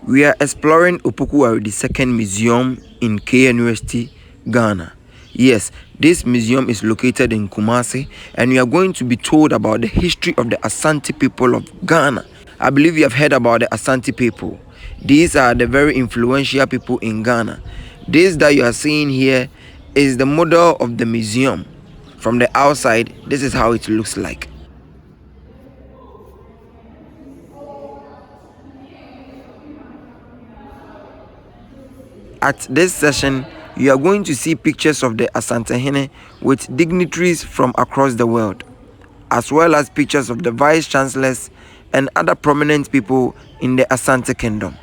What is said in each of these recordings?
We are exploring Opoku Ware II Museum in KNUST, Ghana. Yes, this museum is located in Kumasi, and we are going to be told about the history of the Asante people of Ghana. I believe you have heard about the Asante people. These are the very influential people in Ghana. This that you are seeing here is the model of the museum. From the outside, this is how it looks like. At this session, you are going to see pictures of the Asantehene with dignitaries from across the world, as well as pictures of the vice chancellors and other prominent people in the Ashanti Kingdom.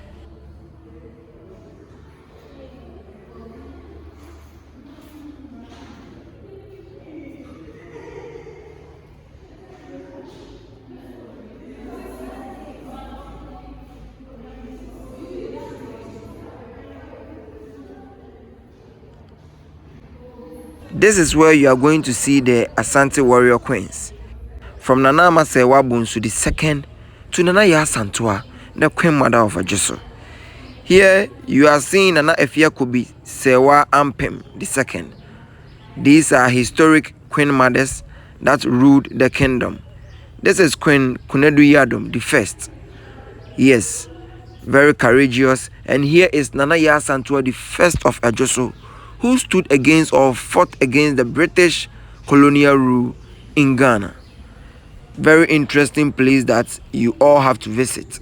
This is where you are going to see the Asante warrior queens. From Nana Masewa Bunsu II to Nana Yasantua, the Queen Mother of Ajeso. Here you are seeing Nana Efiakobi Sewa Ampem II. These are historic queen mothers that ruled the kingdom. This is Queen Kunedu Yadom I. Yes, very courageous. And here is Nana Yasantua I of Ajeso, who stood against or fought against the British colonial rule in Ghana. Very interesting place that you all have to visit.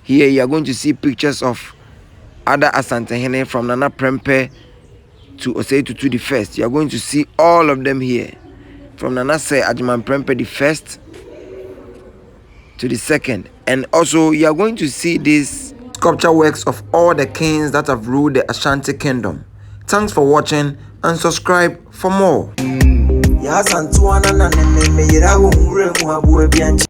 Here you are going to see pictures of other Asantehene from Nana Prempe to Osei Tutu I. You are going to see all of them here. From Nana Se Ajiman Prempe I to the second. And also you are going to see these sculpture works of all the kings that have ruled the Ashanti Kingdom. Thanks for watching and subscribe for more.